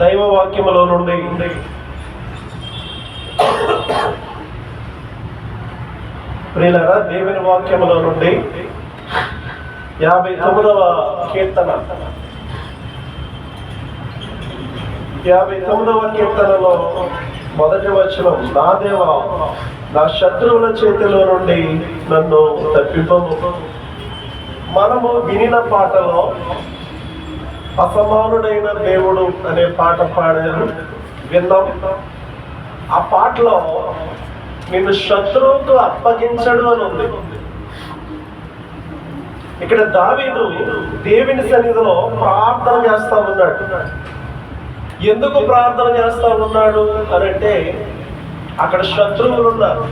దైవ వాక్యములో నుండి ప్రియులారా, దేవుని వాక్యములో నుండి 59వ కీర్తన 59వ కీర్తనలో మొదటి వచనం, నా దేవా నా శత్రువుల చేతిలో నుండి నన్ను తప్పింపము. మనము వినిన పాటలో అసమానుడైన దేవుడు అనే పాట పాడారు, విన్నాం. ఆ పాటలో నిన్ను శత్రువుకు అప్పగించడు అని ఉంది. ఇక్కడ దావీదు దేవుని సన్నిధిలో ప్రార్థన చేస్తా ఉన్నాడు. ఎందుకు ప్రార్థన చేస్తా ఉన్నాడు అనంటే, అక్కడ శత్రువులు ఉన్నారు.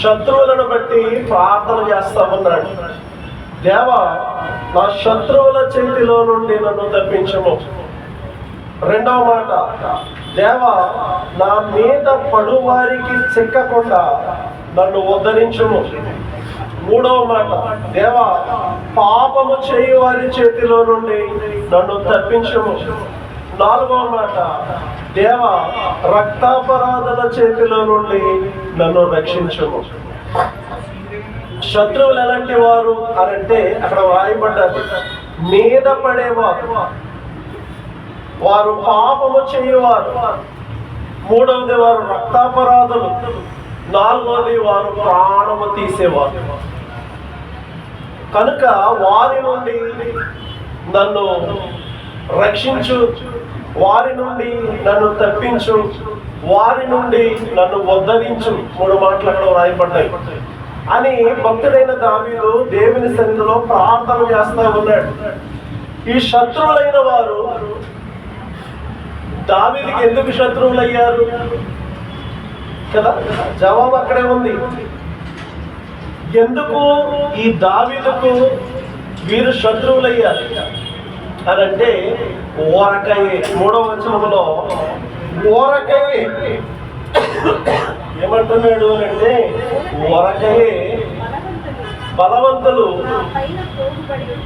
శత్రువులను బట్టి ప్రార్థన చేస్తా ఉన్నాడు. దేవా నా శత్రువుల చేతిలో నుండి నన్ను తప్పించము. రెండవ మాట, దేవా నా మీద పడువారికి చిక్కకుండా నన్ను ఉద్ధరించుము. మూడవ మాట, దేవా పాపము చేయు వారి చేతిలో నుండి నన్ను తప్పించుము. నాలుగవ మాట, దేవా రక్తాపరాధుల చేతిలో నుండి నన్ను రక్షించుము. శత్రువులు ఎలాంటి వారు అనంటే, అక్కడ వ్రాయబడ్డది మీద పడేవారు, వారు పాపము చేయవారు. మూడవది వారు రక్తాపరాధులు. నాలుగవది వారు ప్రాణము తీసేవారు. కనుక వారి నుండి నన్ను రక్షించు, వారి నుండి నన్ను తప్పించు, వారి నుండి నన్ను ఉద్ధరించు. మూడు మాటలు అక్కడ వ్రాయబడ్డాయి అని భక్తుడైన దావీదు దేవుని సన్నిధిలో ప్రార్థన చేస్తా ఉన్నాడు. ఈ శత్రువులైన వారు దావీదుకి ఎందుకు శత్రువులయ్యారు కదా? జవాబు అక్కడే ఉంది. ఎందుకు ఈ దావీదుకు వీరు శత్రువులయ్యారు అనంటే, ఓరకయే. మూడవ వచనములో ఓరకయే ఏమంటున్నాడు అంటే, ఓరకయే బలవంతులు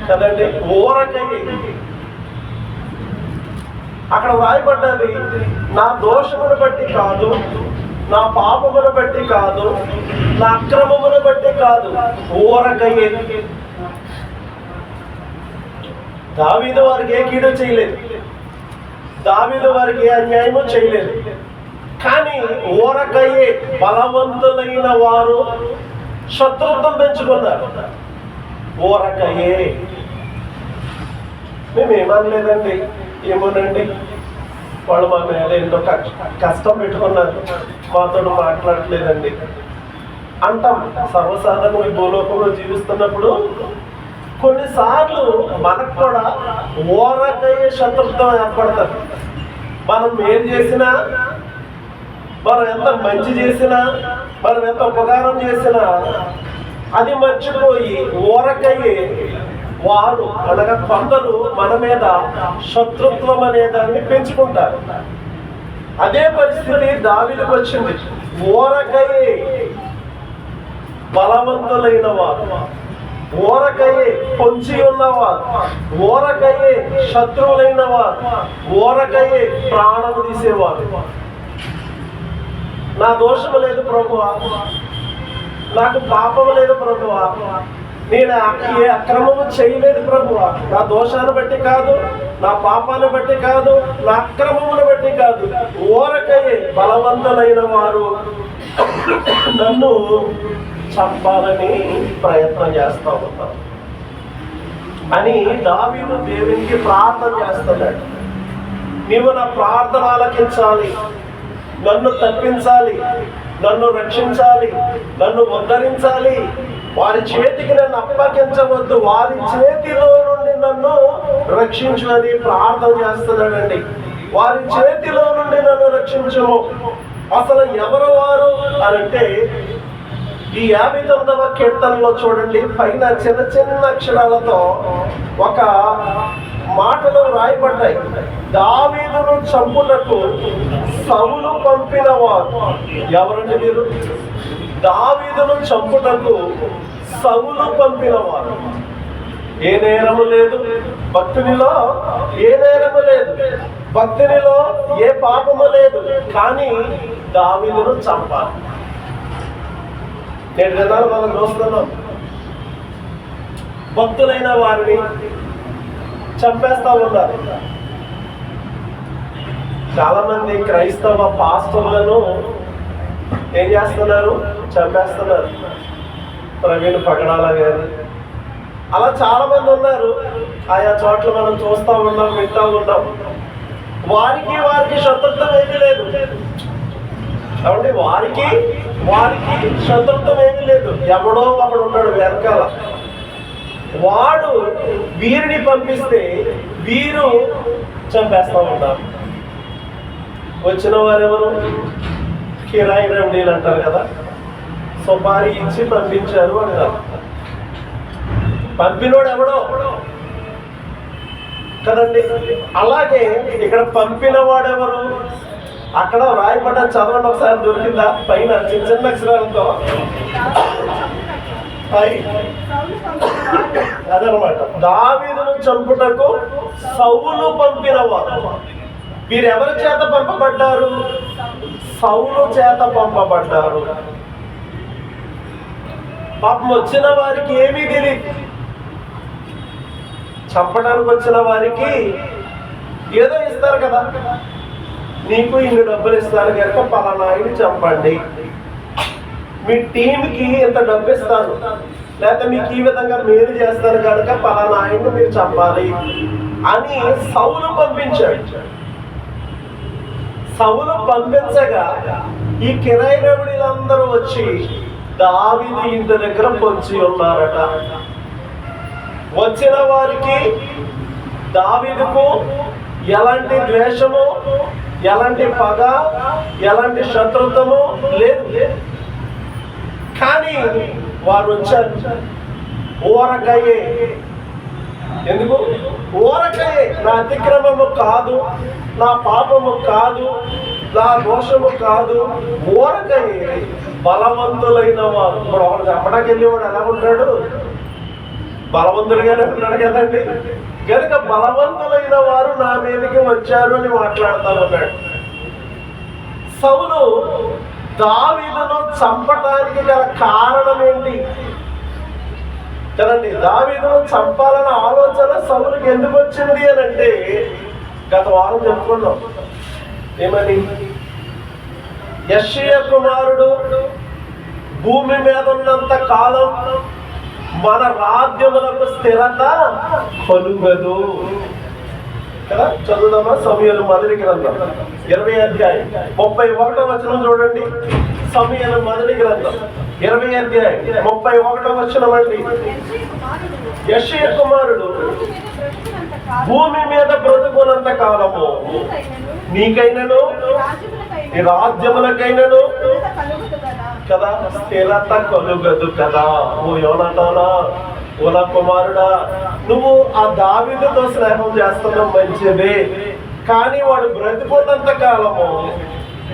కదండి. ఓరకయే అక్కడ వ్రాయబడ్డది, నా దోషమును బట్టి కాదు, నా పాపమును బట్టి కాదు, నా అక్రమమును బట్టి కాదు, ఓరకయే. దావీదు వారికి ఏ కీడు చేయలేదు, దావీదు వారికి ఏ అన్యాయము చేయలేదు. కానీ ఓరకయే బలవంతులైన వారు శత్రుత్వం పెంచుకున్నారు. ఓరకయే మేమేమనలేదండి, ఏమోనండి వాళ్ళు మా మీద ఎంతో కష్టం పెట్టుకున్నారు, మాతో మాట్లాడట్లేదండి అంటాం. సర్వసాధారణ ఈ భూలోకంలో జీవిస్తున్నప్పుడు కొన్నిసార్లు మనకు కూడా ఓరకయ్యే శత్రుత్వం ఏర్పడతారు. మనం ఏం చేసినా, మనం ఎంత మంచి చేసినా, మనం ఎంత ఉపకారం చేసినా అది మర్చిపోయి ఓరకయ్యే వారు అనగా కొందరు మన మీద శత్రుత్వం అనే దాన్ని పెంచుకుంటారు. అదే పరిస్థితి దావీదుకు వచ్చింది. ఓరకయే బలవంతులైన వారు, ఓరకయే పొంచి ఉన్నవారు, ఓరకయే శత్రువులైన వారు, ఓరకయే ప్రాణము తీసేవారు. నా దోషము లేదు ప్రభువా, నాకు పాపము లేదు ప్రభువా, నేను ఏ అక్రమము చేయలేదు ప్రభువా, నా దోషాన్ని బట్టి కాదు, నా పాపాన్ని బట్టి కాదు, నా అక్రమమును బట్టి కాదు, ఓరకయే బలవంతులైన వారు నన్ను చంపాలని ప్రయత్నం చేస్తా ఉంటారు అని దావీదు దేవునికి ప్రార్థన చేస్తున్నాడు. నీవు నా ప్రార్థన ఆలకించాలి, నన్ను తప్పించాలి, నన్ను రక్షించాలి, నన్ను ఉద్ధరించాలి, వారి చేతికి నన్ను అప్పగించవద్దు, వారి చేతిలో నుండి నన్ను రక్షించు అని ప్రార్థన చేస్తున్నాడండి. వారి చేతిలో నుండి నన్ను రక్షించము. అసలు ఎవరు వారు అనంటే, ఈ 59వ కీర్తనలో చూడండి, పైన చిన్న చిన్న అక్షరాలతో ఒక మాటలు రాయబడ్డాయి. దావీదును చంపుటకు సౌలు పంపిన వారు ఎవరండి మీరు? దావీదును చంపుటకు సౌలు పంపిన వారు. ఏ నేరము లేదు, భక్తునిలో ఏ నేరము లేదు, భక్తునిలో ఏ పాపము లేదు. కానీ దావీదును చంపాలి. నేటి దినాలు మనం చూస్తున్నాం, భక్తులైన వారిని చంపేస్తా ఉన్నారు. చాలా మంది క్రైస్తవ పాస్టర్లను ఏం చేస్తున్నారు? చంపేస్తున్నారు. ప్రవీణ్ పగడాల గారు, అలా చాలా మంది ఉన్నారు. ఆయా చోట్ల మనం చూస్తూ ఉన్నాం, వింటూ ఉన్నాం. వారికి శత్రుత్వం ఏమీ లేదు. కాబట్టి వారికి శత్రుత్వం ఏమీ లేదు. ఎవడో ఒకడు ఉన్నాడు వెనకాల, వాడు వీరిని పంపిస్తే వీరు చంపేస్తూ ఉంటారు. వచ్చిన వారెవరు? కిరాయి రౌడీలు అంటారు కదా, సుపారీ ఇచ్చి పంపించారు అంటారు. పంపినోడు ఎవడో కదండి. అలాగే ఇక్కడ పంపిన వాడెవరు? అక్కడ రాయబడ్డ, చదవండి ఒకసారి, దొరికిందా? పైన చిన్న చిన్న అక్షరాలతో అదనమాట. దావీదును చంపుటకు సౌలు పంపినవారు. వీరు ఎవరి చేత పంపబడ్డారు? సౌలు చేత పంపబడ్డారు. పాపం వచ్చిన వారికి ఏమీ తెలియదు. చంపడానికి వచ్చిన వారికి ఏదో ఇస్తారు కదా, నీకు ఇన్ని డబ్బులు ఇస్తారు కనుక పలానాయిని చంపండి, మీ టీంకి ఇంత డబ్బు ఇస్తాను, లేకపోతే మీకు ఈ విధంగా మేలు చేస్తారు కనుక పలానాయిని మీరు చంపాలి అని సౌలు పంపించాడు. సౌలు పంపించగా ఈ కిరాయి రౌడీలందరూ వచ్చి దావీదు ఇంటి దగ్గర పొంచి ఉన్నారట. వచ్చిన వారికి దావీదుకు ఎలాంటి ద్వేషము, ఎలాంటి పగ, ఎలాంటి శత్రుత్వము లేదు. కానీ వారు వచ్చారు ఊరకయ్యే. ఎందుకు ఊరకయ్యే? నా అతిక్రమము కాదు, నా పాపము కాదు, నా దోషము కాదు, ఊరకయ్యే బలవంతులైన వారు. ఇప్పుడు ఒకడు చంపడానికి వెళ్ళేవాడు ఎలా ఉంటాడు? బలవంతులుగానే ఉన్నాడు కదండి. కనుక బలవంతులైన వారు నా మీదకి వచ్చారు అని మాట్లాడుతూ ఉన్నాడు. సౌలు దావీదును చంపటానికి గల కారణం ఏంటి కదండి? దావీదును చంపాలన్న ఆలోచన సౌలుకి ఎందుకు వచ్చింది అని అంటే, గత వారం చెప్పుకున్నాం. ఏమని? యెషయా కుమారుడు భూమి మీద ఉన్నంత కాలం మన రాజ్యములకు స్థిరత కలుగదు కదా. చదువుదామా? సమూయేలు మొదటి గ్రంథం 20వ అధ్యాయం 31వ వచనం చూడండి. సమూయేలు మొదటి గ్రంథం 20వ అధ్యాయం 31వ వచనం అండి. యెషయా కుమారుడు భూమి మీద బ్రతుకున్నంత కాలము నీకైనను ఈ రాజ్యములకైనను కదా స్థిరత కలుగదు కదా. ఓ యోనాతానా, ఓ నా కుమారుడా, నువ్వు ఆ దావీదుతో స్నేహం చేస్తున్నావు మంచిదే, కానీ వాడు బ్రతికున్నంత కాలము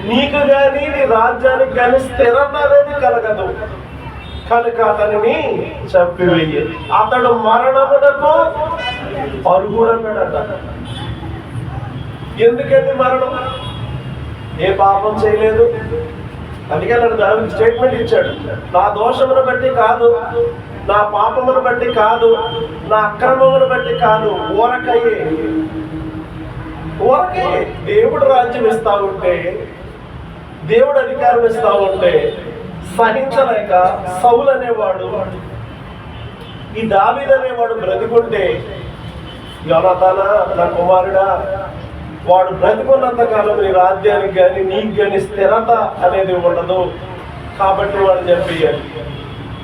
నీకు కానీ నీ రాజ్యానికి కానీ స్థిరత అనేది కలగదు. కనుక అతనిని చంపివేయి, అతడు మరణమునకు అర్హుడన్నాడట. ఎందుకండి మరణం? ఏ పాపం చేయలేదు. అందుకే నన్ను దావీదు స్టేట్మెంట్ ఇచ్చాడు, నా దోషమును బట్టి కాదు, నా పాపమును బట్టి కాదు, నా అక్రమమును బట్టి కాదు, ఊరకయ్యే. దేవుడు రాజ్యం ఇస్తా ఉంటే, దేవుడు అధికారం ఇస్తా ఉంటే సహించలేక సౌలు అనేవాడు, ఈ దావీదు అనేవాడు బ్రతికుంటే, యోనాతానా నా కుమారుడా, వాడు బ్రతికున్నంత కాలం నీ రాజ్యానికి కానీ నీకు కానీ స్థిరత అనేది ఉండదు, కాబట్టి వాడు చెప్పేయాలి,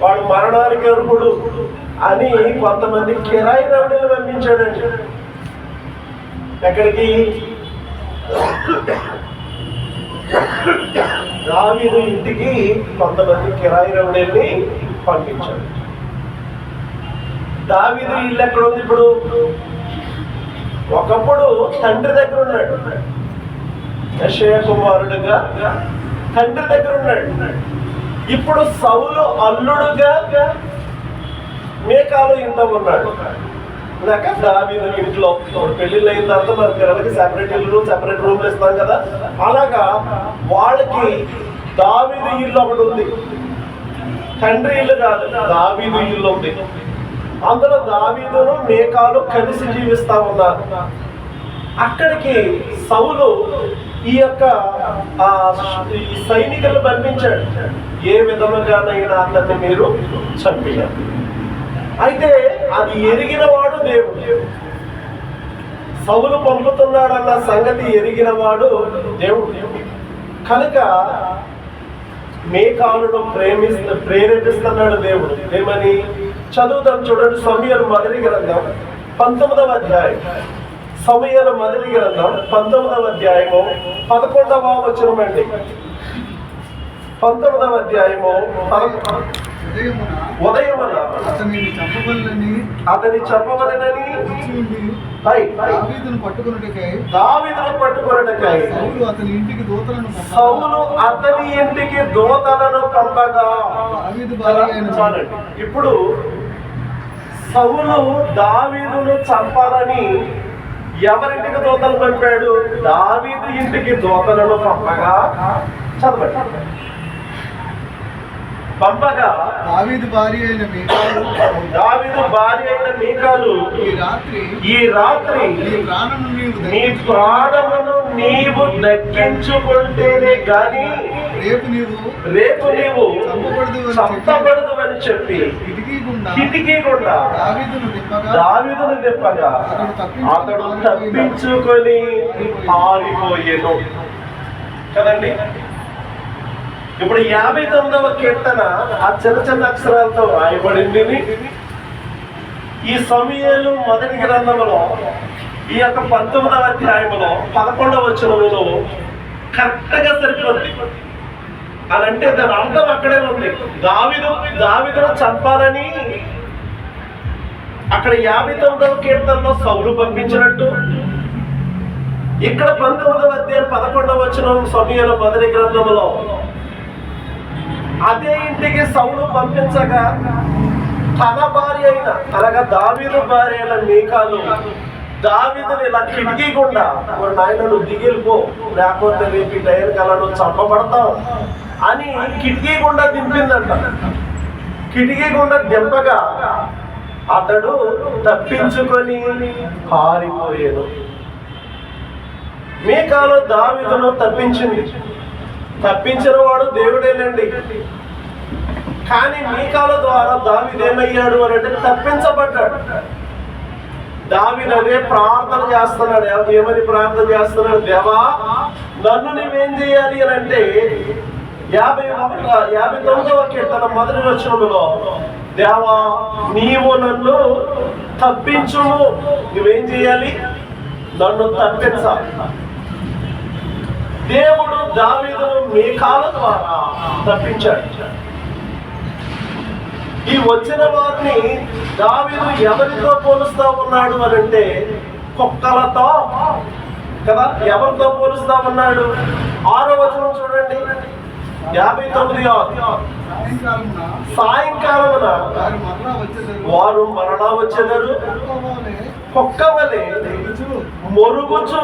వాడు మరణానికి అర్హుడు అని కొంతమంది కిరాయి రౌడీలు పంపించాడండి. ఎక్కడికి? దావీదు ఇంటికి కొంతమంది కిరాయి రౌడీల్ని పంపించాడు. దావీదు ఇల్లు ఎక్కడ ఉంది ఇప్పుడు? ఒకప్పుడు తండ్రి దగ్గర ఉన్నాడు, యెషయా కుమారుడుగా తండ్రి దగ్గర ఉన్నాడు. ఇప్పుడు సౌలు అల్లుడుగా మీకాలు ఇంత ఉన్నాడు. లేక దావీదు ఇంట్లో పెళ్లిళ్ళు అయిన తర్వాత మరి పిల్లలకి సెపరేట్ ఇల్లు సెపరేట్ రూమ్లు ఇస్తాం కదా, అలాగా వాళ్ళకి దావీదు ఇల్లు ఒకటి ఉంది. తండ్రి ఇల్లు కాదు, దావీదు ఇల్లు ఉంది. అందులో దావీదును మేకాలు కలిసి జీవిస్తా ఉన్నారు. అక్కడికి సౌలు ఈ యొక్క ఈ సైనికులు పంపించాడు, ఏ విధముగానైనా అతన్ని మీరు చంపేయాలి. అయితే అది ఎరిగిన వాడు దేవుడు. సౌలు పంపుతున్నాడన్న సంగతి ఎరిగిన వాడు దేవుడు. కనుక మేకాలును ప్రేరేపిస్తున్నాడు దేవుడు. ఏమని చదువుతాం చూడండి. సమూయేలు మొదటి గ్రంథం 19వ అధ్యాయం. సమూయేలు మొదటి గ్రంథం 19వ అధ్యాయము 11వ వచనం అండి. 19వ అధ్యాయము ఉదయమున అతని చెప్పవలెనని దావీదును పట్టుకొనుటకై సౌలు అతని ఇంటికి దూతలను పంపగా. ఇప్పుడు సౌలు దావీదును చంపాలని ఎవరింటికి దూతలు పంపాడు? దావీదు ఇంటికి దూతలను పంపగా. చదవండి. పంపగా దావీదు భార్య అయిన మీకాలు ఈ రాత్రి నీ ప్రాణమును నీవు దక్కించుకుంటేనే గాని రేపు నీవు చంపబడదు అని చెప్పి కిటికీ గుండా దావీదును తిప్పగా అతడు తప్పించుకొని పారిపోయేను కదండి. ఇప్పుడు 59వ కీర్తన ఆ చిన్న చిన్న అక్షరాలతో రాయబడింది. ఈ సమూయేలు మొదటి గ్రంథంలో ఈ యొక్క 19వ అధ్యాయంలో 11వ వచనంలో కరెక్ట్గా సరిపోతుంది. అదంటే దాని అర్థం అక్కడే ఉంది. దావీదును చంపాలని అక్కడ 59వ కీర్తనలో సౌలు పంపించినట్టు, ఇక్కడ 19వ అధ్యాయం 11వ వచనం సమూయేలు మొదటి గ్రంథంలో అదే ఇంటికి సౌలు పంపించగా తన భార్య అయిన అనగా దావీదు భార్య అయిన మీకాలు దావీదుని ఇలా కిటికీ గుండా నాయనను దిగిలిపో, లేకపోతే రేపు టైర్ కలను చంపబడతావు అని కిటికీ గుండా దింపిందంట. కిటికీ గుండా దింపగా అతడు తప్పించుకొని పారిపోయాడు. మీకాలు దావీదును తప్పించింది. తప్పించిన వాడు దేవుడేనండి. కానీ మీకాల ద్వారా దావీదు ఏమయ్యాడు అని అంటే తప్పించబడ్డాడు. దావీదు అదే ప్రార్థన చేస్తున్నాడు. ఏమని ప్రార్థన చేస్తున్నాడు? దేవా, నన్ను నువ్వేం చేయాలి అని అంటే 59వ కీర్తన మొదటి వచనంలో దేవా నీవు నన్ను తప్పించుము. నువ్వేం చేయాలి? నన్ను తప్పించాలి. దేవుడు దావీదును మీకాల ద్వారా తప్పించాడు. ఈ వచ్చిన వారిని దావీదు ఎవరితో పోలుస్తా ఉన్నాడు అని అంటే కుక్కలతో కదా. ఎవరితో పోలుస్తా ఉన్నాడు? 6వ వచనం చూడండి. 59:6. సాయంకాలమున వారు మరలా వచ్చేదారు, కుక్క వలె మొరుగుచు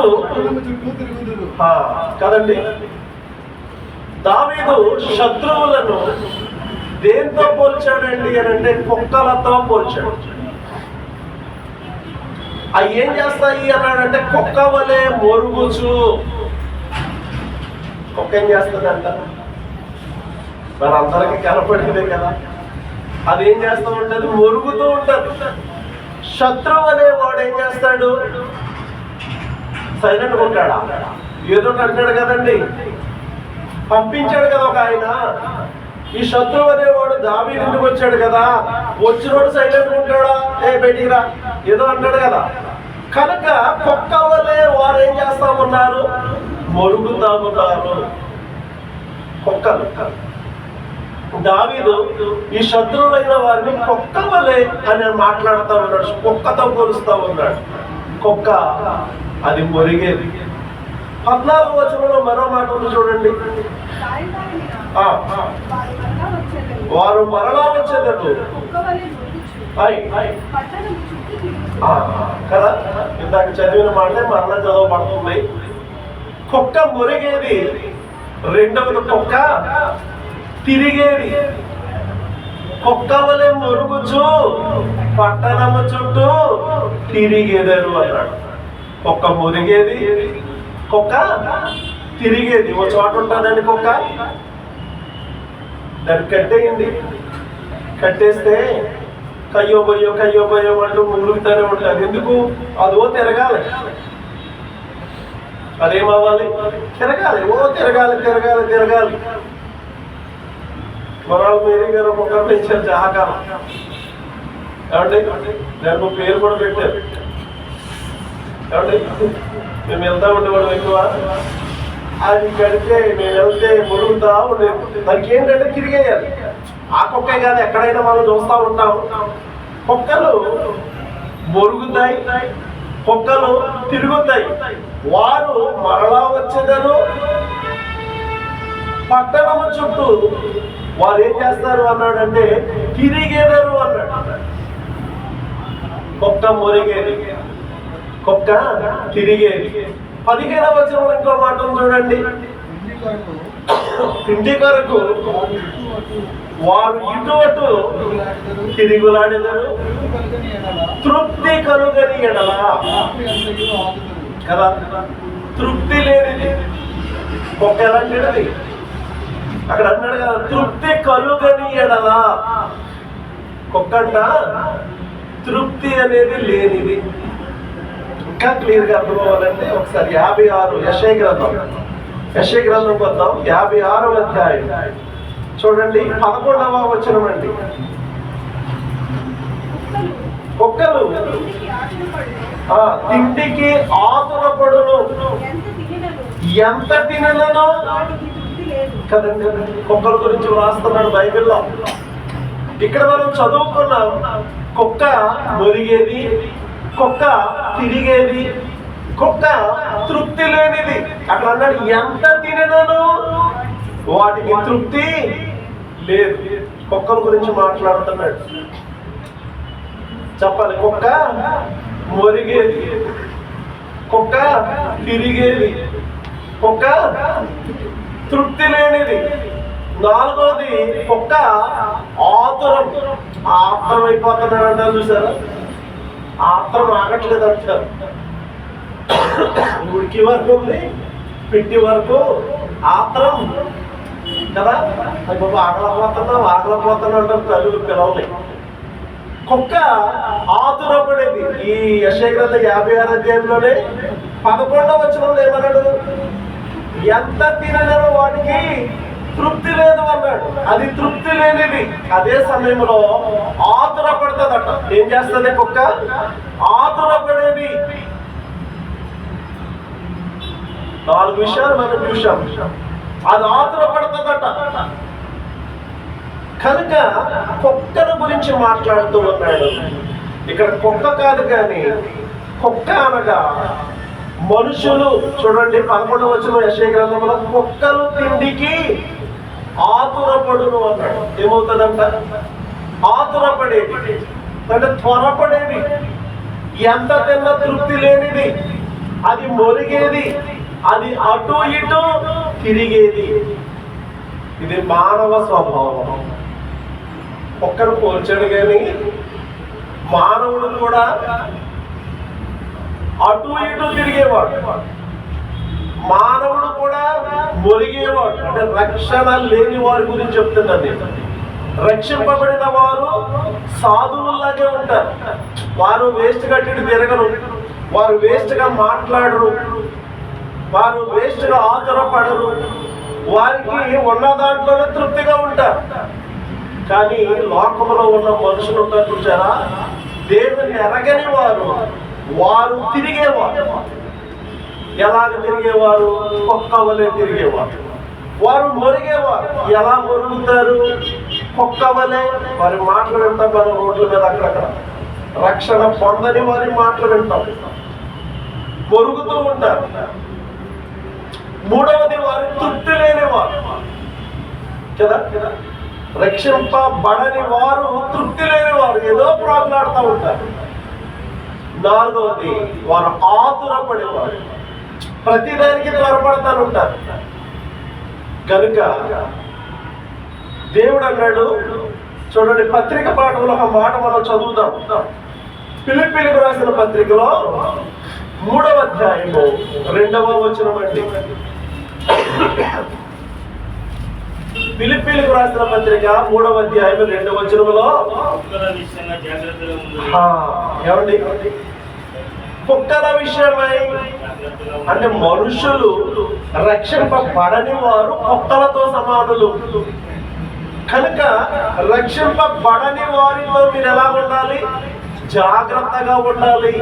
కదండి. దావీదు శత్రువులను దేంతో పోల్చాడండి అని అంటే కుక్కలతో పోల్చాడు. అవి ఏం చేస్తాయి అన్నాడంటే కుక్క వలె మొరుగుచు. కుక్క ఏం చేస్తుందంట? మనందరికీ కనపడిందే కదా. అదేం చేస్తూ ఉంటుంది? మొరుగుతూ ఉంటుంది. శత్రువు అనేవాడు ఏం చేస్తాడు? సైలెంట్గా ఉంటాడా? ఏదో అంటాడు కదండి. పంపించాడు కదా ఒక ఆయన. ఈ శత్రువు అనేవాడు దావీదు ఇంటికి వచ్చాడు కదా, వచ్చినోడు సైలెంట్గా ఉంటాడా? బయటికి రా ఏదో అంటాడు కదా. కనుక కుక్క వలె వారు ఏం చేస్తా ఉన్నారు? మొరుగుతా ఉన్నారు కుక్కలు. దావీదు ఈ శత్రువులైన వారిని కుక్క వలె అని మాట్లాడుతూ ఉన్నాడు. కుక్కతో పోలుస్తూ ఉన్నాడు. కుక్క అది మొరిగేది. 14వ వచనంలో మరో మాట ఉంది చూడండి. వారు మరలా వచ్చేదరు కదా, ఇందాక చదివిన మాటే మరలా చదవబడుతుంది. కుక్క మురిగేది, రెండవది కుక్క తిరిగేది. కుక్క వలె మురుగుచు పట్టణము చుట్టూ తిరిగేదరు అన్నాడు. కుక్క మురిగేది, కుక్క తిరిగేది. ఓ చోట ఉంటుందండి కుక్క, దాన్ని కట్టేయండి, కట్టేస్తే కయ్యో బొయ్యో అంటూ మురుగుతూనే ఉంటుంది. ఎందుకు? అదో తిరగాలి, అదేమవ్వాలి, తిరగాలి, తిరగాలి. వరాలు మేరీ గారు ఒక్కొక్కరు పెంచారు జహాకాలం. ఏమండి, దానికి పేరు కూడా పెట్టారు. ఏమండి, మేము వెళ్తా ఉండేవాళ్ళం ఎక్కువ. అది కడితే మేము వెళ్తే మురుగుతా ఉండేది. దానికి ఏంటంటే తిరిగేయాలి. ఆ కుక్కే కాదు, ఎక్కడైనా మనం చూస్తూ ఉంటాం. కుక్కలు మొరుగుతాయి, కుక్కలు తిరుగుతాయి. వారు మరలా వచ్చేదరు పట్టణము చుట్టూ వారు ఏం చేస్తారు అన్నాడంటే తిరిగేదరు అన్నాడు. కుక్క మురిగేది, కుక్క తిరిగేది. 15వ వచనంలో ఇంకో మాటను చూడండి. ఇంటి కొరకు వారు ఇటు అటు తిరుగులాడెదరు, తృప్తి కలుగని ఎడల. కదా, తృప్తి లేనిది కుక్క ఎలాంటిది అక్కడ అన్నాడు కదా, తృప్తి కలుగని ఎడల. కుక్కంట తృప్తి అనేది లేనిది. ఇంకా క్లియర్గా అర్థం అవ్వాలంటే ఒకసారి 56 యెషయా గ్రంథం వద్దాం. 56వ అధ్యాయం చూడండి, 11వ వచనం అండి. కుక్కలు తిండికి ఆతురపడును, ఎంత తినలను. కదండి, కుక్కల గురించి వ్రాస్తున్నాడు బైబిల్లో. ఇక్కడ మనం చదువుకున్నాం, కుక్క మురిగేది, కుక్క తిరిగేది, కుక్క తృప్తి లేనిది. అట్లా అన్నాడు, ఎంత తినను వాటికి తృప్తి లేదు. కుక్కల గురించి మాట్లాడుతున్నాడు. చెప్పాలి, కుక్క మురిగేది, కుక్క తిరిగేది, కుక్క తృప్తి లేనిది. 4వది కుక్క ఆత్రం అయిపోతున్నాడు అంటారు. చూసారా, ఆత్రం ఆగట్లేదు అంటారు. ఉడికి వరకు ఉంది, పిట్టి వరకు ఆత్రం కదా. ఆకలపోతున్నా అంటారు తల్లులు పిల్లల్ని. కుక్క ఆతురపడేది. ఈ యెషయా గ్రంథం 56వ అధ్యాయంలోనే 11వ వచనంలో ఏమన్నాడు, ఎంత తినలేదో వాటికి తృప్తి లేదు అన్నాడు. అది తృప్తి లేనిది. అదే సమయంలో ఆతురపడుతుందట. ఏం చేస్తుంది కుక్క? ఆతురపడేది. 4 విషయాలు మనం చూసాం. అది ఆతురపడుతుందట. కనుక కుక్కల గురించి మాట్లాడుతూ ఉన్నాడు. ఇక్కడ కుక్క కాదు కానీ కుక్క అనగా మనుషులు. చూడండి, 11వ వచనం యెషయా గ్రంథంలో, కుక్కలు తిండికి ఆతురపడును అన్నాడు. ఏమవుతుందంట? ఆతురపడేది అంటే త్వరపడేది, ఎంత తిన్న తృప్తి లేనిది, అది మొరిగేది, అది అటు ఇటు తిరిగేది. ఇది మానవ స్వభావం. కుక్కను పోల్చాడు కానీ మానవుడు కూడా అటు ఇటు తిరిగేవాడు, మానవుడు కూడా మొరిగేవాడు. అంటే రక్షణ లేని వారి గురించి చెప్తున్నాను నేను. రక్షింపబడిన వారు సాధువులాగే ఉంటారు. వారు వేస్ట్ కట్టి తిరగరు, వారు వేస్ట్ గా మాట్లాడరు, వారు వేస్ట్ గా ఆతురపడరు. వారికి ఉన్న దాంట్లోనే తృప్తిగా ఉంటారు. కానీ లోకంలో ఉన్న మనుషులు ఉంటారు చూసారా, దేవుని ఎరగని వారు తిరిగేవారు. ఎలాగ తిరిగేవారు? కుక్క వలె తిరిగేవారు. వారు మొరిగేవారు. ఎలా మొరుగుతారు? కుక్క వలె. వారి మాటలు వింటాం మనం రోడ్ల మీద అక్కడక్కడ. రక్షణ పొందని వారి మాటలు వింటాం, మొరుగుతూ ఉంటారు. 3వది వారు తృప్తి లేనివారు కదా. రక్షింపబడని వారు తృప్తి లేనివారు, ఏదో ప్రాబ్లాడుతూ ఉంటారు. నాలుగవది వారు ఆతురపడేవారు, ప్రతిదానికి త్వరపడతాను ఉంటారు. కనుక దేవుడు అన్నాడు, చూడండి పత్రిక పాఠంలో ఒక మాట మనం చదువుదాం. ఫిలిప్పీలకు రాసిన పత్రికలో 3వ అధ్యాయము 2వ వచనం అండి. ఫిలిప్పీలకు రాసిన పత్రిక 3వ అధ్యాయం 2వ వచనంలో ఏమండి, కుక్కల విషయమై, అంటే మనుషులు రక్షింపబడని వారు కుక్కలతో సమానులు. కనుక రక్షింపబడని వారిలో మీరు ఎలా ఉండాలి? జాగ్రత్తగా ఉండాలి.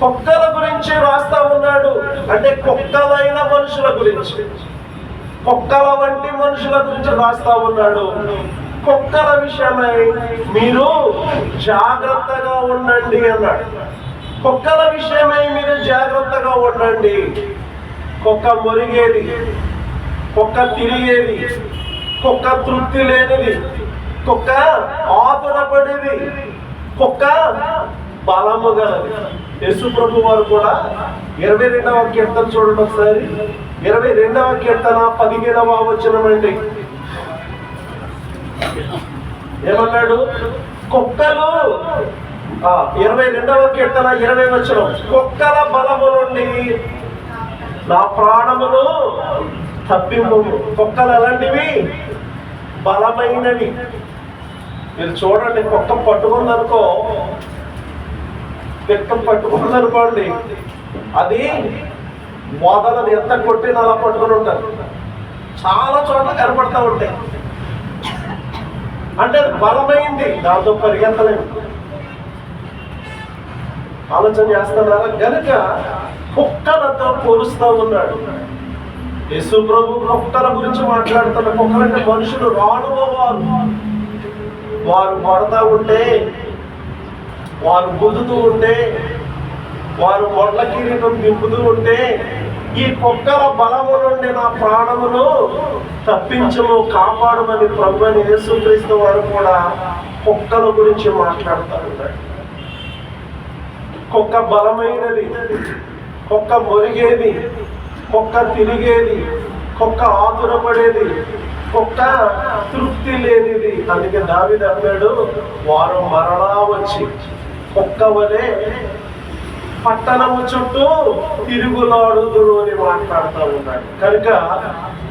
కుక్కల గురించి రాస్తా ఉన్నాడు, అంటే కుక్కలైన మనుషుల గురించి, కుక్కల వంటి మనుషుల గురించి రాస్తా ఉన్నాడు. కుక్కల విషయమై మీరు జాగ్రత్తగా ఉండండి అన్నాడు. కుక్కల విషయమై మీరు జాగ్రత్తగా ఉండండి. కుక్క మొరిగేది, కుక్క తిరిగేది, కుక్క తృప్తి లేనిది, కుక్క ఆతురపడేది, కుక్క బలము గలది. యేసు ప్రభు వారు కూడా 22వ కీర్తన చూడండి ఒకసారి. 22వ కీర్తన 15వ వచనం అండి. ఏమన్నాడు? కుక్కలు 22వ కీర్తన 20వ వచనం, కుక్కల బలము నుండి నా ప్రాణమును తప్పింపు. కుక్కలు ఎలాంటివి? బలమైనవి. మీరు చూడండి, కుక్క పట్టుకుందనుకో, పిక్కం పట్టుకుందనుకోండి, అది మొదలని ఎంత కొట్టిన అలా పట్టుకుని ఉంటారు. చాలా చోట్ల కనపడతా ఉంటాయి. అంటే అది బలమైంది, దాంతో పరిగెత్తలేము. ఆలోచన చేస్తున్నారా? గనుక కుక్కలతో పోలుస్తూ ఉన్నాడు యేసు ప్రభు. కుక్కల గురించి మాట్లాడుతున్న, కుక్కలంటే మనుషులు రానువారు. వారు పడతా ఉంటే, వారు గుద్దుతూ ఉంటే, వారు మొడ్ల కిరీటం దింపుతూ ఉంటే, ఈ కుక్కల బలము నుండి నా ప్రాణమును తప్పించము, కాపాడమని ప్రభువైన యేసుక్రీస్తు వారు కూడా కుక్కల గురించి మాట్లాడుతూ ఉన్నాడు. కుక్క బలమైనది, కుక్క మొరిగేది, కుక్క తిరిగేది, కుక్క ఆతురపడేది, కుక్క తృప్తి లేనిది. అందుకే దావీదు అన్నాడు, వారు మరలా వచ్చి కుక్క వలె పట్టణము చుట్టూ తిరుగులాడుదురు అని మాట్లాడుతూ ఉన్నాడు. కనుక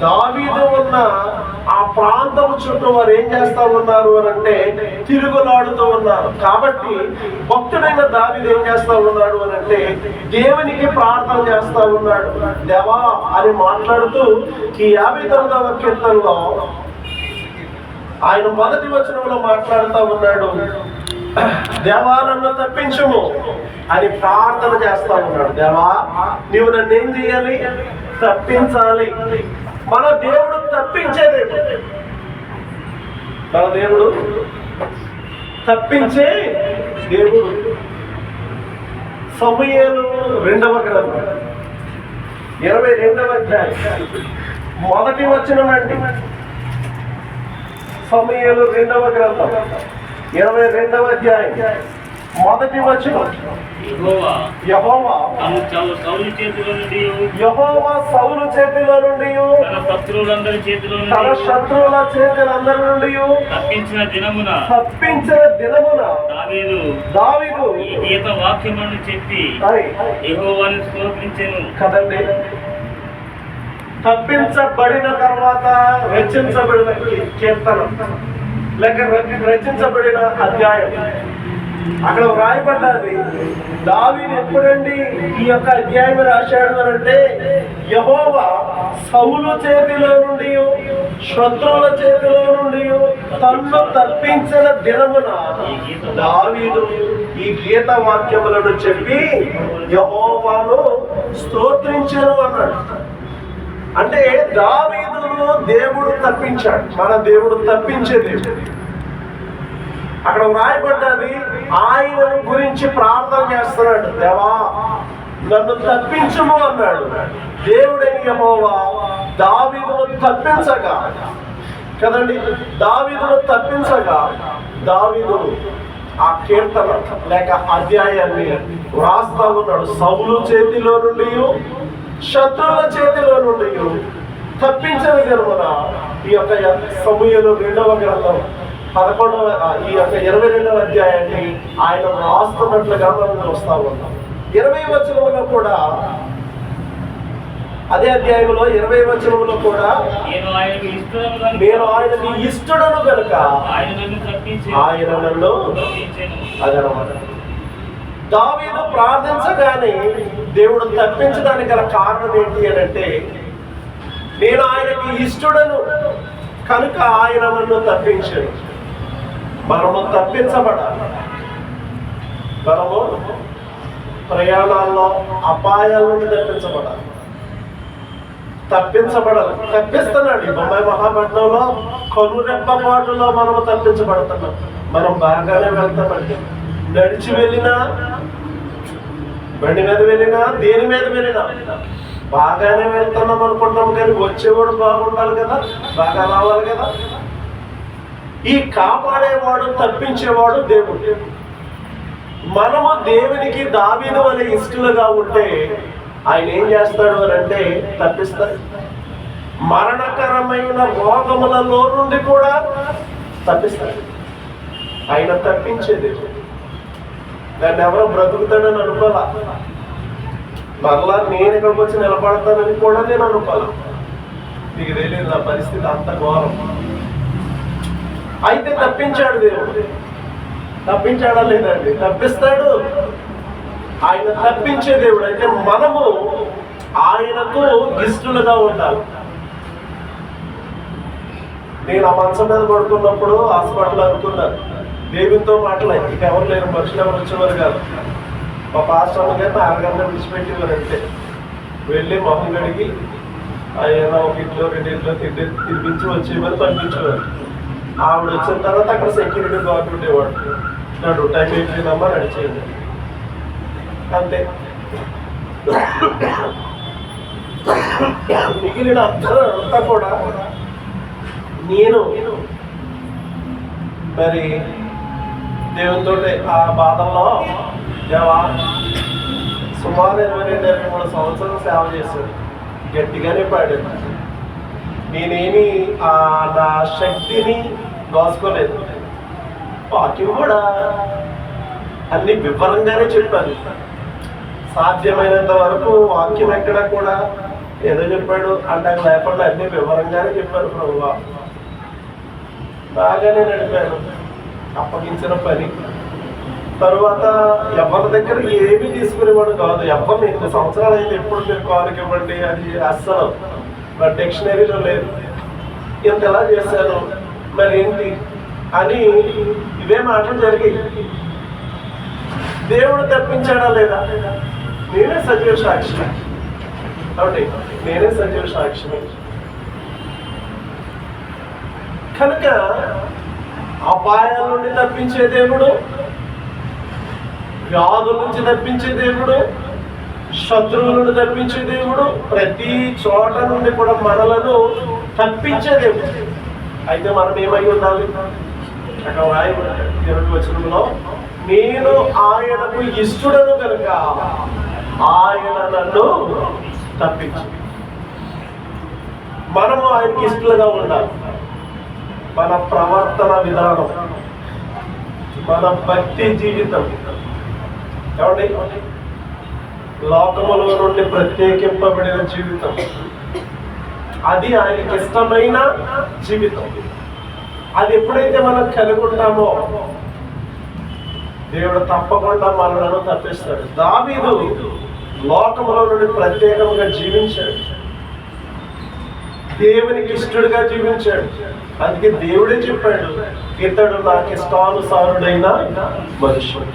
దావీదు ఉన్న ఆ ప్రాంతము చుట్టూ వారు ఏం చేస్తా ఉన్నారు అని అంటే తిరుగులాడుతూ ఉన్నారు. కాబట్టి భక్తుడైన దావీదు ఏం చేస్తా ఉన్నాడు అని అంటే దేవునికి ప్రార్థన చేస్తా ఉన్నాడు. దేవా అని మాట్లాడుతూ ఈ 59వ కీర్తనలో ఆయన 1వ వచనంలో మాట్లాడుతూ ఉన్నాడు, దేవా నన్ను తప్పించుము అని ప్రార్థన చేస్తా ఉన్నాడు. దేవా నీవు నన్ను ఏం చేయాలి? తప్పించాలి. మన దేవుడు తప్పించేదే, మన దేవుడు తప్పించే దేవుడు. సమూయేలు 2వ గ్రంథం 22వ అధ్యాయం 1వ వచనం అండి. సమూయేలు 2వ గ్రంథం 22వ అధ్యాయం 1వ వచనం. యెహోవా సౌలు చేతిలో నుండి తన శత్రువులందరి చేతులందరి నుండి తప్పించిన దినమున దావీదు ఈ గీత వాక్యములను చెప్పి యెహోవాను స్తుతించెను కదండి. తప్పించబడిన తర్వాత రచించబడిన కీర్తన లేక రచించబడిన అధ్యాయం అక్కడ వ్రాయబడ్డది. దావీదు ఎప్పుడండి ఈ యొక్క అధ్యాయం రాశాడు అని అంటే యెహోవా సౌలు చేతిలో నుండి శత్రువుల చేతిలో నుండి తన్ను తప్పించిన దినమున దావీదు ఈ గీత వాక్యములను చెప్పి యెహోవాను స్తోత్రించెను అన్నాడు. అంటే దావీదును దేవుడు తప్పించాడు. మన దేవుడు తప్పించే దేవుడు. అక్కడ వ్రాయబడ్డది, ఆయనను గురించి ప్రార్థన చేస్తున్నాడు. దేవా నన్ను తప్పించుము అన్నాడు. దేవుడైన యెహోవా దావీదును తప్పించగా కదండి, దావీదును తప్పించగా దావీదును ఆ కీర్తన లేక అధ్యాయాన్ని వ్రాస్తా ఉన్నాడు. సౌలు చేతిలో నుండి, శత్రువుల చేతిలో నుండి తప్పించిన జన్మన ఈ యొక్క సమూయేలు 2వ గ్రంథం 11వ ఈ యొక్క 22వ అధ్యాయాన్ని ఆయన రాస్తున్నట్లుగా మనం చూస్తా ఉన్నాం. 20వ వచనంలో కూడా, అదే అధ్యాయంలో 20వ వచనంలో కూడా, నేను ఆయనకి ఇష్టడను కనుక ఆయన నన్ను, అదనమాట. దావీదు ప్రార్థించగానే దేవుడు తప్పించడానికి గల కారణం ఏంటి అని అంటే, నేను ఆయనకి ఇష్టడను కనుక ఆయన నన్ను తప్పించాడు. మనము తప్పించబడాలి. మనము ప్రయాణాల్లో అపాయాల నుండి తప్పించబడాలి. తప్పిస్తున్నాడు. ఈ బొంబాయి మహాపట్నంలో కనురెప్పపాటులో మనము తప్పించబడుతున్నాం. మనం బాగానే వెళ్తామండి. నడిచి వెళ్ళినా, బండి మీద వెళ్ళినా, దేని మీద వెళ్ళినా బాగానే వెళ్తున్నాం అనుకుంటాం. కానీ వచ్చేవాడు బాగుండాలి కదా, బాగా రావాలి కదా. ఈ కాపాడేవాడు, తప్పించేవాడు దేవుడు. మనము దేవునికి దావీదు వలె ఇష్టలుగా ఉంటే ఆయన ఏం చేస్తాడు అని అంటే తప్పిస్తాడు. మరణకరమైన రోగములలో నుండి కూడా తప్పిస్తాడు. ఆయన తప్పించేది. దాన్ని ఎవరో బ్రతుకుతాడని అనుకోవాలా. మరలా నేను ఇక్కడికి వచ్చి నిలబడతానని కూడా నేను అనుకోవాలా. నీకు తెలియదు నా పరిస్థితి అంత ఘోరం. అయితే తప్పించాడు దేవుడు. తప్పించాడా లేదండి? తప్పిస్తాడు. ఆయన తప్పించే దేవుడు. అయితే మనము ఆయనకు ఇష్టలుగా ఉండాలి. నేను ఆ మంచం మీద పడుకున్నప్పుడు హాస్పిటల్ అనుకున్నాను, దేవునితో మాట్లాడి ఇక ఎవరు లేరు, మనుషులు ఎవరు వచ్చేవారు కాదు. మా పాస్టర్ గారిని 6 గంటలు విడిచిపెట్టేవారు. అంటే వెళ్ళి మొహం కడిగి ఏదో ఒక ఇంట్లో 2 ఇంట్లో తినిపించి వచ్చేవారు, పంపించేవారు. ఆవిడ వచ్చిన తర్వాత అక్కడ సెక్యూరిటీ గార్డు ఉండేవాడు. నడు టైం అయిపోయిందమ్మా నడిచేయండి అంతే. మిగిలిన అంతా కూడా నేను మరి దేవునితో ఆ బాధల్లో దేవా సుమారు 22-23 సంవత్సరాలు సేవ చేశాడు. గట్టిగానే పాడాను. నేనేమి నా శక్తిని దోసుకోలేదు. వాక్యం కూడా అన్ని వివరంగానే చెప్పాను. సాధ్యమైనంత వరకు వాక్యం ఎక్కడ కూడా ఏదో చెప్పాడు అంటే లేకుండా అన్ని వివరంగానే చెప్పాను. ప్రభువా బాగానే నడిపాను. అప్పగించిన పని తరువాత ఎవరి దగ్గర ఏమీ తీసుకునేవాడు కాదు. ఎవరిని 8 సంవత్సరాలు అయితే ఎప్పుడు మీరు కానుక ఇవ్వండి అది అస్సలు నా డిక్షనరీలో లేదు. ఇంతలా చేశాను మరి ఏంటి అని ఇవే మాటలు జరిగాయి. దేవుడు తప్పించాడా లేదా? నేనే సజీవ సాక్షి. కాబట్టి నేనే సజీవ సాక్షిని. కనుక అపాయాల నుండి తప్పించే దేవుడు, వ్యాధుల నుంచి తప్పించే దేవుడు, శత్రువుల నుండి తప్పించే దేవుడు, ప్రతి చోట నుండి కూడా మనలను తప్పించే దేవుడు. అయితే మనం ఏమై ఉండాలి? అక్కడ దేవుడి వచనంలో నేను ఆయనకు ఇష్టడను కనుక ఆయన నన్ను తప్పించు. మనము ఆయనకి ఇష్టలుగా ఉండాలి. మన ప్రవర్తన విధానం, మన భక్తి జీవితం ఏమండి లోకముల నుండి ప్రత్యేకింపబడిన జీవితం, అది ఆయనకి ఇష్టమైన జీవితం. అది ఎప్పుడైతే మనం కలిగి ఉంటామో దేవుడు తప్పకుండా మనలను తప్పిస్తాడు. దావీదు లోకముల నుండి ప్రత్యేకంగా జీవించాడు, దేవునికి ఇష్టడుగా జీవించాడు. అందుకే దేవుడే చెప్పాడు, ఇతడు నాకు ఇష్టానుసారుడైన మనుషుడు.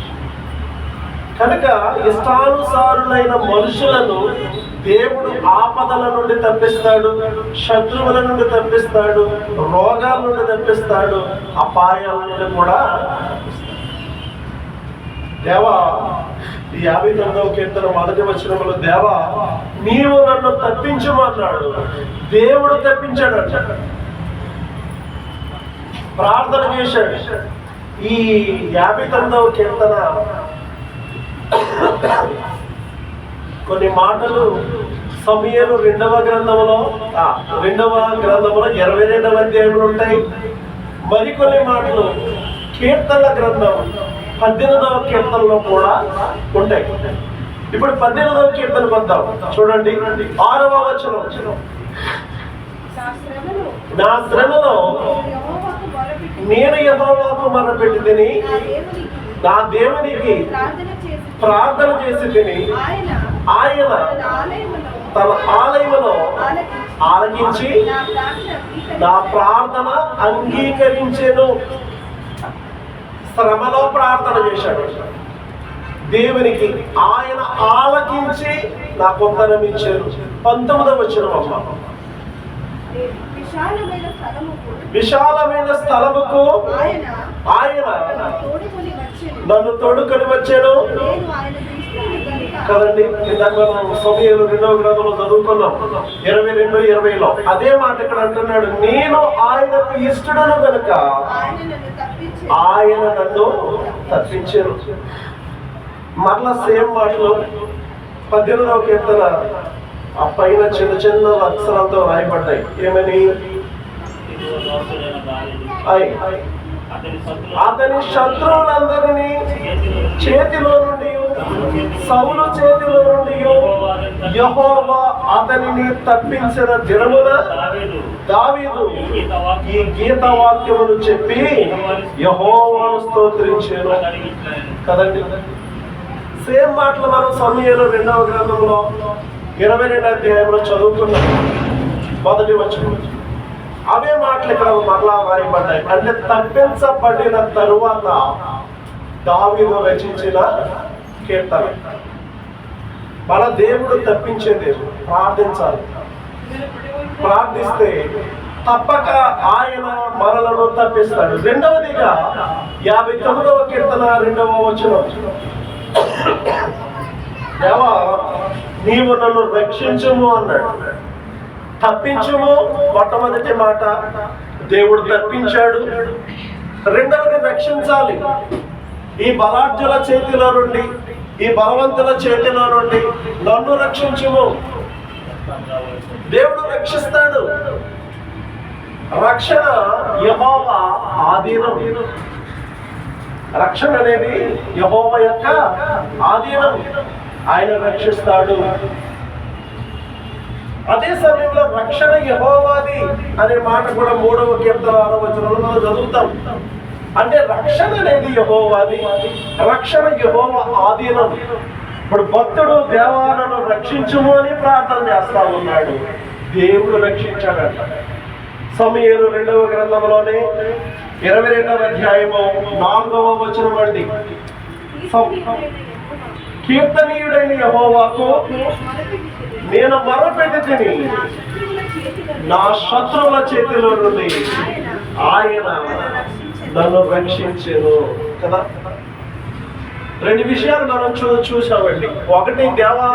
కనుక ఇష్టానుసారులైన మనుషులను దేవుడు ఆపదల నుండి తప్పిస్తాడు, శత్రువుల నుండి తప్పిస్తాడు, రోగాల నుండి తప్పిస్తాడు, అపాయాల నుండి కూడా దేవా. ఈ 59వ కీర్తన 1వ వచనంలో దేవా నీవు నన్ను తప్పించమన్నాడు. దేవుడు తప్పించాడు అంట. ప్రార్థన చేశాడు, ఈ 59వ కీర్తన కొన్ని మాటలు సమూయేలు రెండవ గ్రంథంలో 22వ అధ్యాయంలో ఉంటాయి. మరికొన్ని మాటలు కీర్తనల గ్రంథం 18వ కీర్తనలో కూడా ఉంటాయి. ఇప్పుడు 18వ కీర్తన వద్దాం. చూడండి 6వ వచనం. నా శ్రమలో నేను యెహోవాకు మొరపెట్టితిని, నా దేవునికి ప్రార్థన చేసి తిని, ఆయన తన ఆలయములో ఆలకించి నా ప్రార్థన అంగీకరించెను. శ్రమలో ప్రార్థన చేశాడు దేవునికి, ఆయన ఆలకించి నాకు ఉత్తరం ఇచ్చారు. 19వ వచనం అమ్మ. విశాలమైన స్థలముకు ఆయన నన్ను తోడుకొని వచ్చాను కదండి. ఇందాక మనం సమూయేలు 2వ గ్రంథంలో చదువుకున్నాం 22-20లో. అదే మాట ఇక్కడ అంటున్నాడు, నేను ఆయనకు ఇష్టడను గనుక ఆయన నన్ను తప్పించారు. మరలా సేమ్ మాటలు 18వ కీర్తన ఆ పైన చిన్న చిన్న అక్షరాలతో రాయబడ్డాయి. ఏమని? అతని శత్రువులందరినీ చేతిలో నుండి, సౌలు చేతిలో నుండి యెహోవా అతనిని తప్పించిన దినమున దావీదు ఈ గీత వాక్యమును చెప్పి యెహోవాను స్తోత్రించెను కదండి. సేమ్ మాటలు మనం సమూయేలు 2వ గ్రంథంలో 22వ అధ్యాయంలో చదువుకున్నాం. మొదటి వచనం అవే మాటలు ఇక్కడ మరలా రాయబడ్డాయి. అంటే తప్పించబడిన తరువాత దావీదు రచించిన కీర్తన. మన దేవుడు తప్పించే దేవుడు. ప్రార్థించాలి. ప్రార్థిస్తే తప్పక ఆయన మనలను తప్పిస్తాడు. రెండవదిగా 59వ కీర్తన 2వ వచనం. దేవా నీవు నన్ను రక్షించుము అన్నాడు. తప్పించుము మొట్టమొదటి మాట. దేవుడు తప్పించాడు. రెండవది రక్షించాలి. ఈ బలాఢ్యుల చేతిలో నుండి, ఈ బలవంతుల చేతిలో నుండి నన్ను రక్షించుము. దేవుడు రక్షిస్తాడు. రక్షణ యెహోవా ఆధీనం. రక్షణ అనేది యెహోవా యొక్క ఆధీనం. ఆయన రక్షిస్తాడు. అదే సమయంలో రక్షణ యెహోవాది అనే మాట కూడా 3వ కీర్తన 6వ వచనంలో మనం చదువుతాం. అంటే రక్షణ అనేది యెహోవాది, రక్షణ యెహోవా ఆధీనం. ఇప్పుడు భక్తుడు దేవాలను రక్షించుము అని ప్రార్థన చేస్తా ఉన్నాడు. దేవుడు రక్షించాడట. సమూయేలు 2వ గ్రంథంలోనే 22వ అధ్యాయము 4వ వచనం అండి. కీర్తనీయుడైన యెహోవాకు నేను మొరపెట్టితిని, నా శత్రువుల చేతిలో నుండి ఆయన నన్ను రక్షించెను కదా. రెండు విషయాలు మనం చూసామండి. ఒకటి, దేవా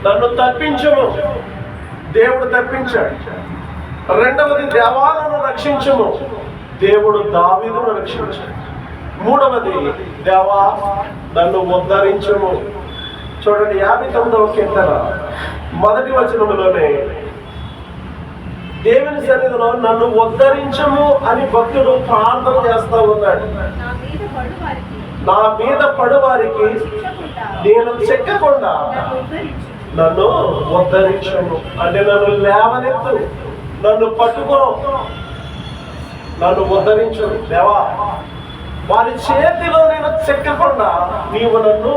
నన్ను తప్పించుము, దేవుడు తప్పించాడు. రెండవది, దేవా నన్ను రక్షించుము, దేవుడు దావీదును రక్షించాడు. మూడవది, దేవా నన్ను ఉద్ధరించుము. చూడండి 59వ కీర్తన మొదటి వచనంలోనే దేవుని సన్నిధిలో నన్ను ఉద్ధరించుము అని భక్తుడు ప్రార్థన చేస్తా ఉన్నాడు. నా మీద పడు వారికి నేను చెక్కకుండా నన్ను ఉద్ధరించుము. అంటే నన్ను లేవనెత్తు, నన్ను పట్టుకో, నన్ను ఉద్ధరించు దేవా. వారి చేతిలో నేను చెక్కకుండా నీవు నన్ను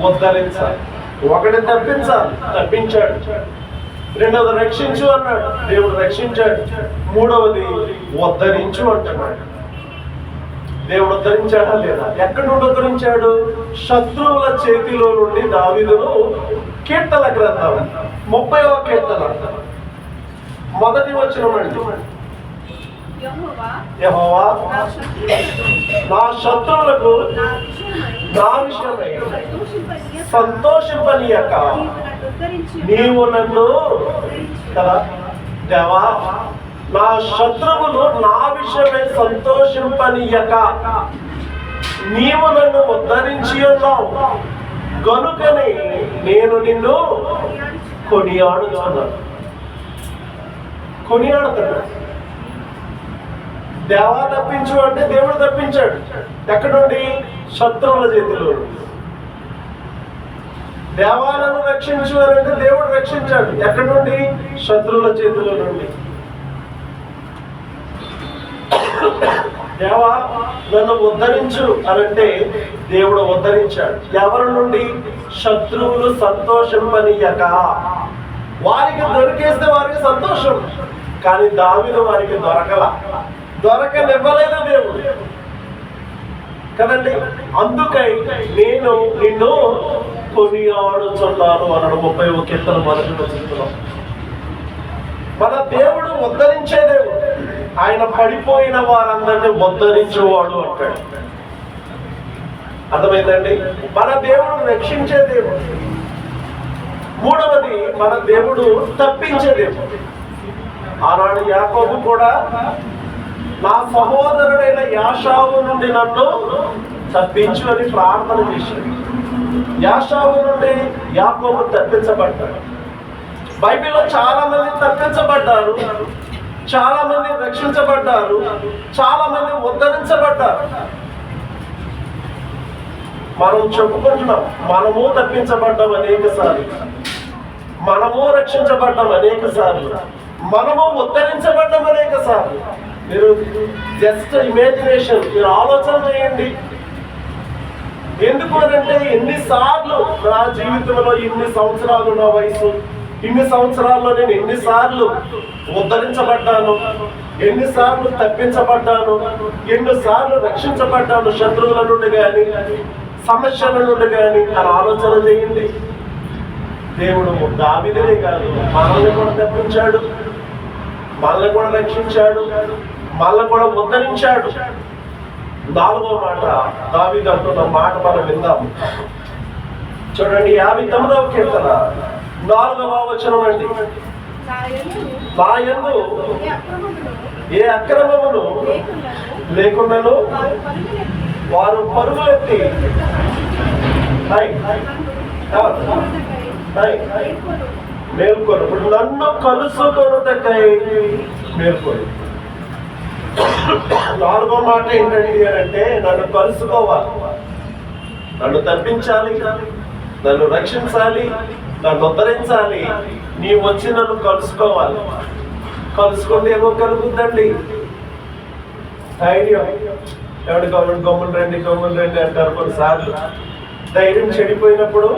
ఉద్ధరించాలి. ఒకటి తప్పించాలి, తప్పించాడు. రెండవది రక్షించు అన్నాడు, దేవుడు రక్షించాడు. మూడవది ఉద్ధరించు అంటున్నాడు. దేవుడు ఉద్ధరించాడా లేదా? ఎక్కడి నుండి ఉద్ధరించాడు? శత్రువుల చేతిలో నుండి దావీదును. కీర్తన గ్రంథం 30వ కీర్తన మొదటి వచనం అండి. యెహోవా నా శత్రువులకు నా విషయమై సంతోషింపనీయక నీవు నన్ను కదా. దేవా నా శత్రువులు నా విషయమై సంతోషింపనీయక నీవు నన్ను ఉద్ధరించి ఉన్నావు కనుకని నేను నిన్ను కొనియాడుతున్నాను. కొనియాడుతాడు. దేవా తప్పించు అంటే దేవుడు తప్పించాడు. ఎక్కడి నుండి? శత్రువుల చేతిలో. దేవాలను రక్షించు అని అంటే దేవుడు రక్షించాడు. ఎక్కడి నుండి? శత్రువుల చేతిలో నుండి. దేవా నన్ను ఉద్ధరించు అనంటే దేవుడు ఉద్ధరించాడు. ఎవరి నుండి? శత్రువులు సంతోషింపనీయక. వారికి దొరికేస్తే వారికి సంతోషం, కానీ దావీదు వారికి దొరకనివ్వలేదు దేవుడు కదండి. అందుకై నేను నిన్ను కొనియాడుచున్నాను అన్నాడు 31 కీర్తన మొదటి వచనంలో. మన దేవుడు ఉద్ధరించే దేవుడు. ఆయన పడిపోయిన వారందరినీ ఉద్ధరించేవాడు అంటాడు. అర్థమైందండి? మన దేవుడు రక్షించే దేవుడు. మూడవది, మన దేవుడు తప్పించే దేవుడు. ఆనాడు యాకోబు కూడా నా సహోదరుడైన యాషావు నుండి నన్ను తప్పించు అని ప్రార్థన చేశాడు. యాషావు నుండి యాకోబు తప్పించబడ్డాడు. బైబిల్లో చాలా మంది తప్పించబడ్డారు, చాలా మంది రక్షించబడ్డారు, చాలా మంది ఉద్ధరించబడ్డారు. మనం చెప్పుకుంటున్నాం, మనము తప్పించబడ్డాం అనేక సార్లు, మనము రక్షించబడ్డాం అనేక సార్లు, మనము ఉద్ధరించబడ్డాం అనేక సార్లు. మీరు జస్ట్ ఇమాజినేషన్, మీరు ఆలోచన చేయండి. ఎందుకు అంటే ఎన్నిసార్లు నా జీవితంలో, ఇన్ని సంవత్సరాలు నా వయసు, ఇన్ని సంవత్సరాల్లో నేను ఎన్నిసార్లు ఉద్ధరించబడ్డాను, ఎన్నిసార్లు తప్పించబడ్డాను, ఎన్నిసార్లు రక్షించబడ్డాను శత్రువుల నుండి కానీ సమస్యల నుండి కానీ అని ఆలోచన చేయండి. దేవుడు దావీదునే కాదు, మనల్ని కూడా తప్పించాడు, మనల్ని కూడా రక్షించాడు, మనల్ని కూడా ఉద్ధరించాడు. 4వ మాట దావీదు అంటున్న మాట మనం విందాము. చూడండి 59వ కీర్తన 4వ వచనం అండి. నా యందు ఏ అక్రమమును లేకున్నాను వారు పరుగులెత్తి మేల్కొని. ఇప్పుడు నన్ను కలుసుకొనుటకై మేల్కొని. 4వ మాట ఏంటండి అంటే నన్ను కలుసుకోవాలి, నన్ను తప్పించాలి, నన్ను రక్షించాలి, నన్ను ఉద్ధరించాలి. నీ వచ్చి నన్ను కలుసుకోవాలి. కలుసుకుంటే ఏమో కలుగుద్దండి? ధైర్యం. ఎవరి గమ్ములు రండి అంటారు కొన్నిసార్లు. ధైర్యం చెడిపోయినప్పుడు,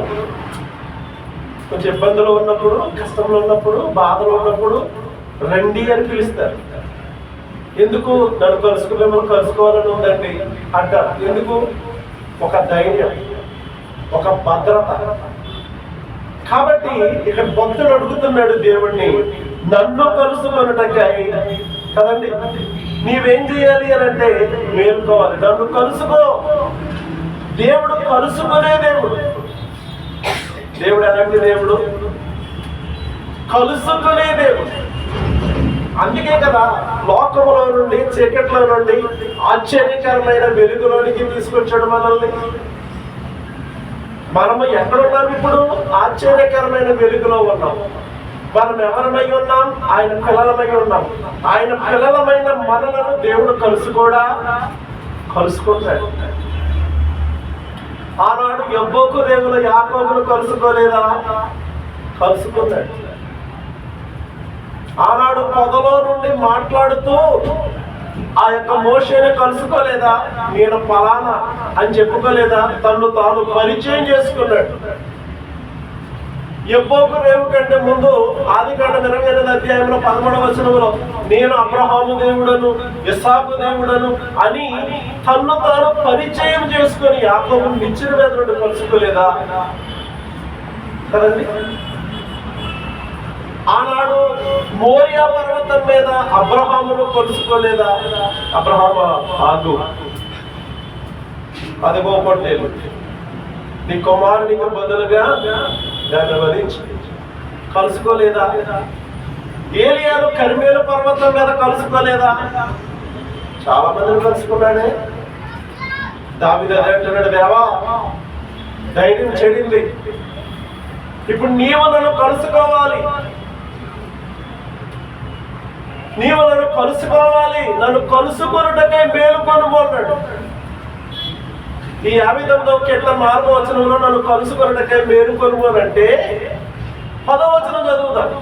కొంచెం ఇబ్బందులు ఉన్నప్పుడు, కష్టంలో ఉన్నప్పుడు, బాధలు ఉన్నప్పుడు రండి అని పిలుస్తారు. ఎందుకు? నన్ను మిమ్మల్ని కలుసుకోవాలని ఉందండి అంటారు. ఎందుకు? ఒక ధైర్యం, ఒక భద్రత. కాబట్టి ఇక్కడ భక్తుడు అడుగుతున్నాడు దేవుణ్ణి, నన్ను కలుసుకొనుటకై కదండి. నీవేం చేయాలి అని అంటే మేల్కోవాలి, నన్ను కలుసుకో. దేవుడు కలుసుకునే దేవుడు. దేవుడు ఎలాంటి దేవుడు? కలుసుకునే దేవుడు. అందుకే కదా లోకములో నుండి, చీకట్లో నుండి ఆశ్చర్యకరమైన వెలుగులోనికి తీసుకొచ్చాడు మనల్ని. మనము ఎక్కడున్నాం ఇప్పుడు? ఆశ్చర్యకరమైన వెలుగులో ఉన్నాం. మనం ఎవరమై ఉన్నాం? ఆయన పిల్లలమై ఉన్నాం. ఆయన పిల్లలమైన మనలను దేవుడు కలుసుకుంటాడు. ఆనాడు యబ్బోకు దేవుడు యాకోబును కలుసుకోలేదా? కలుసుకున్నాడు. ఆనాడు పొదలో నుండి మాట్లాడుతూ ఆ యొక్క మోషేని కలుసుకోలేదా? నేను ఫలానా అని చెప్పుకోలేదా? తను తాను పరిచయం చేసుకున్నాడు. యబ్బోకు రేవు కంటే ముందు ఆదికాండం 28వ అధ్యాయంలో 11వ వచనంలో నేను అబ్రహాము దేవుడను, ఇస్సాకు దేవుడను అని తన్ను తాను పరిచయం చేసుకొని యాకోబును నిచ్చెన మీద నుండి కలుసుకోలేదా? కదండి. ఆనాడు మోరియా పర్వతం మీద అబ్రహామును కలుసుకోలేదా? అబ్రహాము ఆగు, అదిగో పొట్టేలు, నీ కుమారునికి బదులుగా దాన్ని వధించి కలుసుకోలేదా? ఏలియాను కర్మేలు పర్వతం మీద కలుసుకోలేదా? చాలా మందిని కలుసుకున్నాడే. దావీదు అదే అంటున్నాడు, దేవా ధైర్యం చెడింది, ఇప్పుడు నీవు నన్ను కలుసుకోవాలి, నీవు నన్ను కలుసుకోవాలి, నన్ను కలుసుకొనుటకై మేలుకొనుము అన్నాడు. ఈ 59వ కీర్తన 4వ వచనంలో నన్ను కలుసుకొనుటకై మేలుకొనుము అని అంటే 10వ వచనం చదువుతాను.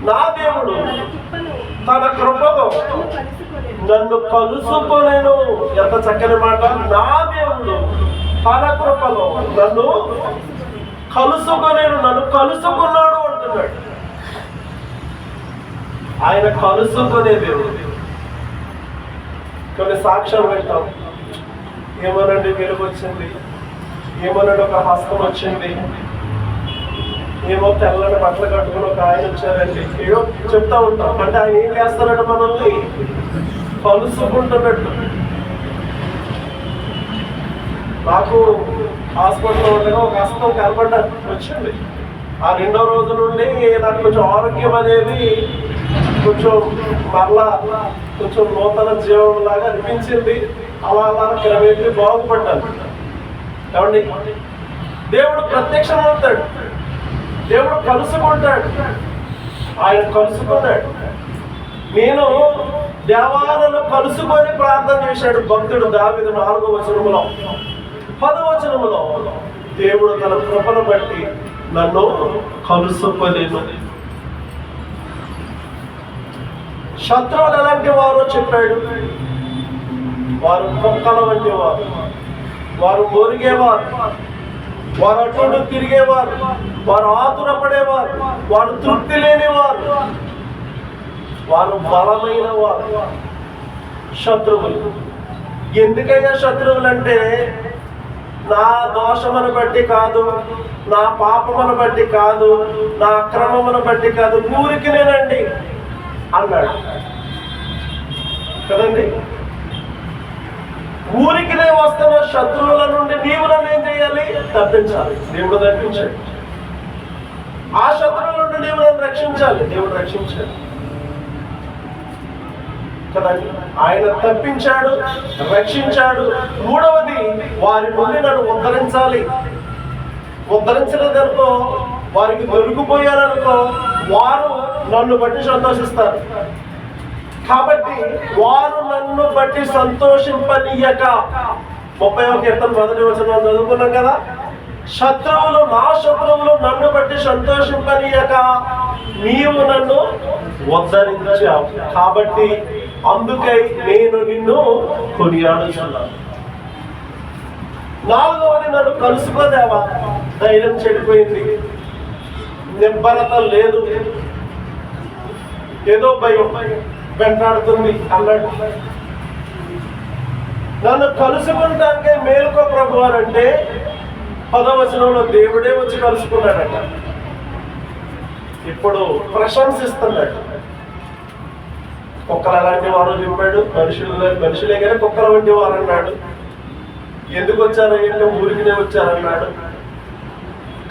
నా దేవుడు తన కృపతో నన్ను కలుసుకొనేను. ఎంత చక్కని మాట! నా దేవుడు తన కృపలో నన్ను కలుసుకొనేను, నన్ను కలుసుకున్నాడు అంటున్నాడు. ఆయన కలుసుకునే దేవుడు. కొన్ని సాక్ష్యాలు వింటాం, ఏమోనండి వెలుగు వచ్చింది, ఏమోనండి ఒక హస్తం వచ్చింది, ఏమో తెల్లని బట్టలు కట్టుకుని ఒక ఆయన వచ్చారండి, ఏదో చెప్తా ఉంటాం. అంటే ఆయన ఏం చేస్తారంటే మనల్ని కలుసుకుంటున్నట్టు. నాకు హాస్పిటల్లో ఉండగా ఒక హస్తం కనబడ్డ వచ్చింది. ఆ 2వ రోజు నుండి నాకు కొంచెం ఆరోగ్యం అనేది కొంచెం మరలా కొంచెం నూతన జీవం లాగా అనిపించింది. అలా అలా క్రమేపీ బాగుపడ్డాను. ఏమండి, దేవుడు ప్రత్యక్షమవుతాడు, దేవుడు కలుసుకుంటాడు. ఆయన కలుసుకున్నాడు. నేను దేవాలను కలుసుకొని ప్రార్థన చేశాడు భక్తుడు దావీదు 4వ వచనములో. 10వ వచనములో దేవుడు తన కృపను బట్టి నన్ను కలుసుకొనేను. శత్రువులు ఎలాంటి వారో చెప్పాడు. వారు కుక్కల వంటి వారు, వారు మొరిగేవారు, వారు అటు తిరిగేవారు, వారు ఆతురపడేవారు, వారు తృప్తి లేనివారు, వారు బలమైన వారు. శత్రువులు ఎందుకైనా శత్రువులు అంటే నా దోషమును బట్టి కాదు, నా పాపమును బట్టి కాదు, నా అక్రమమును బట్టి కాదు, ఊరికినేనండి అన్నాడు కదండి. ఊరికినే వస్తున్న శత్రువుల నుండి నీవు నన్ను ఏం చేయాలి? తప్పించాలి. దేవుడు తప్పించాడు. ఆ శత్రువుల నుండి నీవు నన్ను రక్షించాలి. దేవుడు రక్షించాడు కదండి. ఆయన తప్పించాడు, రక్షించాడు. 3వది, వారి నుండి నన్ను ఉద్ధరించాలి. ఉద్ధరించలేదనుకో, వారికి దొరికిపోయారనుకో, వారు నన్ను బట్టి సంతోషిస్తారు. కాబట్టి వారు నన్ను బట్టి సంతోషింపనీయక, 30వ కీర్తన 1వ వచనం చదువుకున్నాం కదా, శత్రువులు నా శత్రువులు నన్ను బట్టి సంతోషింపనీయక నీవు నన్ను ఉద్ధరించావు. కాబట్టి అందుకై నేను నిన్ను కొనియాడుచున్నాను. 4వది, నన్ను కలుసుకోదేవా. ధైర్యం చెడిపోయింది, నిబ్బరత లేదు, ఏదో భయం వెంటాడుతుంది అన్నాడు. నన్ను కలుసుకుంటానికే మేలుకో ప్రభు అని అంటే 10వ వచనంలో దేవుడే వచ్చి కలుసుకున్నాడట. ఇప్పుడు ప్రశంసిస్తున్నాడు. కుక్కలు ఎలాంటి వారు చెప్పాడు, మనుషులే కానీ కుక్కల వంటి వారు అన్నాడు. ఎందుకు వచ్చారు అంటే ఊరికినే వచ్చారన్నాడు.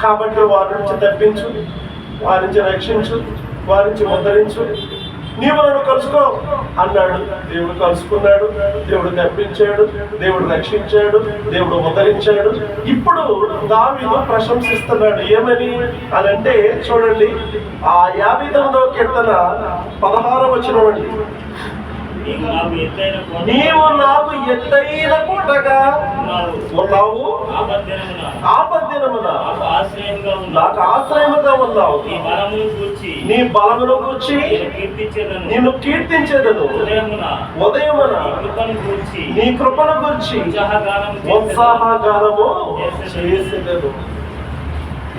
కాబట్టి వారి నుంచి తప్పించు, వారి నుంచి రక్షించు, వారి నుంచి ఉద్ధరించు, నీవు నన్ను కలుసుకో అన్నాడు. దేవుడు కలుసుకున్నాడు, దేవుడు తప్పించాడు, దేవుడు రక్షించాడు, దేవుడు ఉద్ధరించాడు. ఇప్పుడు దావీదు ప్రశంసిస్తున్నాడు. ఏమని అనంటే చూడండి, ఆ 59వ కీర్తన 16వ వచనం అండి. నీవు నాకు ఎత్తైన కోటగా ఉన్నావు, ఆపద్దినమున నాకు ఆశ్రయముగా ఉన్నావు. నీ బలమును గూర్చి నిన్ను కీర్తించేదను, ఉదయమున నీ కృపను గూర్చి ఉత్సాహగానము చేసేదను.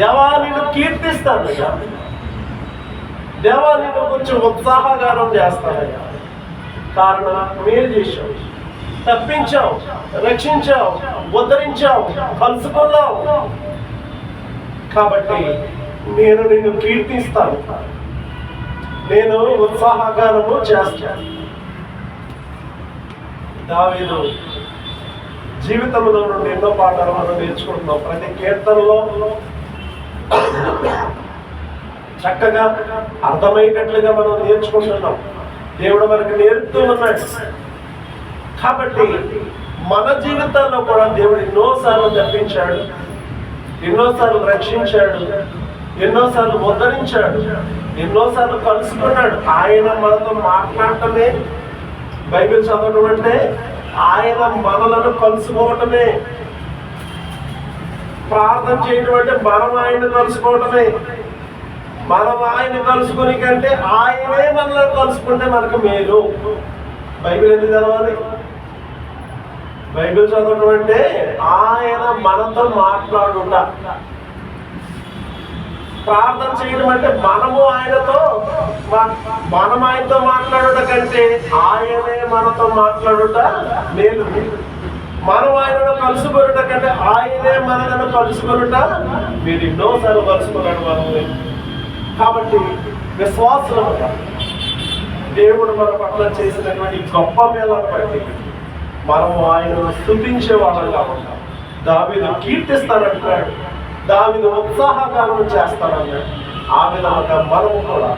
దేవా నిన్ను కీర్తిస్తానయ్యా, దేవా నిన్ను గురించి ఉత్సాహగానం చేస్తానయ్యా. కారణం మేలు చేశావు, తప్పించావు, రక్షించావు, ఉద్ధరించావు, కలుసుకున్నావు. కాబట్టి నేను నిన్ను కీర్తిస్తాను, నేను ఉత్సాహగానము చేస్తాను. దావీదు జీవితంలో నుండి ఎన్నో పాఠాలు మనం నేర్చుకుంటున్నాం. ప్రతి కీర్తనలో చక్కగా అర్థమయ్యేటట్లుగా మనం నేర్చుకుంటున్నాం. దేవుడు మనకు నేర్పుతూ ఉన్నాడు. కాబట్టి మన జీవితాల్లో కూడా దేవుడు ఎన్నోసార్లు తప్పించాడు, ఎన్నోసార్లు రక్షించాడు, ఎన్నోసార్లు ఉద్ధరించాడు, ఎన్నోసార్లు కలుసుకున్నాడు. ఆయన మనతో మాట్లాడటమే బైబిల్ చదవడం అంటే, ఆయన మనలను కలుసుకోవటమే. ప్రార్థన చేయడం అంటే మనం ఆయన కలుసుకోవటమే. మనం ఆయన కలుసుకుని కంటే ఆయనే మనల్ని కలుసుకుంటే మనకు మేలు. బైబిల్ ఎందుకు చదవాలి? బైబిల్ చదవడం అంటే ఆయన మనతో మాట్లాడుట. ప్రార్థన చేయడం అంటే మనము ఆయనతో మనం ఆయనతో మాట్లాడుట కంటే ఆయనే మనతో మాట్లాడుట మేలు. మనం ఆయనను కలుసుకొనుట కంటే ఆయనే మనలను కలుసుకొనుట మీరు ఎన్నోసార్లు కలుసుకున్నాడు మనల్ని. కాబట్టి విశ్వాసముగా దేవుడు మన పట్ల చేసినటువంటి గొప్ప మేలను బట్టి మనము ఆయనను స్తుతించే వాళ్ళంగా ఉంటాం. దావీదు కీర్తిస్తానంటున్నాడు, దావీదు ఉత్సాహగానం చేస్తానన్నాడు. ఆ విధంగా మనము కూడా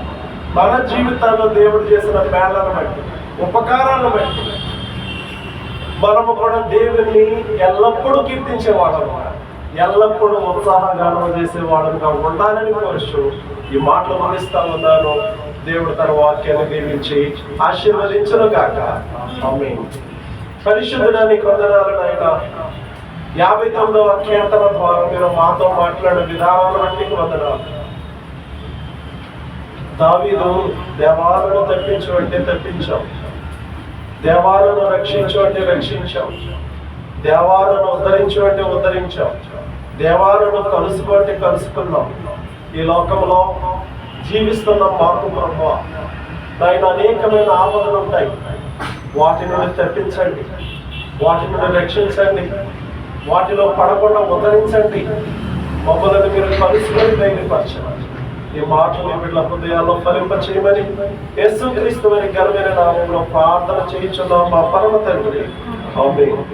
మన జీవితాల్లో దేవుడు చేసిన మేళను బట్టి, ఉపకారాలను బట్టి మనము కూడా దేవుని ఎల్లప్పుడూ కీర్తించే వాళ్ళము, ఎల్లప్పుడూ ఉత్సాహగానం చేసే వాళ్ళుగా ఉండాలని కోరుచు ఈ మాటలు ముగిస్తా ఉన్నాను. దేవుడు తన వాక్యాన్ని దీవించి ఆశీర్వదించును గాక. ఆమేన్. పరిశుద్ధుడా నీకు వందనాలు నాయనా. 59వ కీర్తన ద్వారా మీరు మాతో మాట్లాడే విధానాలను బట్టి వందనాలు. దావీదు దేవాలను తప్పించు అంటే తప్పించాం, దేవాలను రక్షించు అంటే రక్షించాం, దేవాలను ఉద్ధరించు అంటే ఉద్ధరించాం, దేవాలను కలుసుకో అంటే కలుసుకున్నాం. ఈ లోకంలో జీవిస్తున్నాం మాకు ప్రభువా నాయన అనేకమైన ఆపదలు ఉంటాయి. వాటి నుండి తప్పించండి, వాటి నుండి రక్షించండి, వాటిలో పడకుండా ఉద్ధరించండి. మమ్మల్ని మీరు కలుసుకొని ధైర్యపరచండి. ఈ మాటలు వీళ్ళ హృదయాల్లో ఫలింప చేయమని యేసుక్రీస్తు వారి ఘనమైన నామంలో ప్రార్థన చేయించున్నాం మా పరమ తండ్రి. ఆమేన్.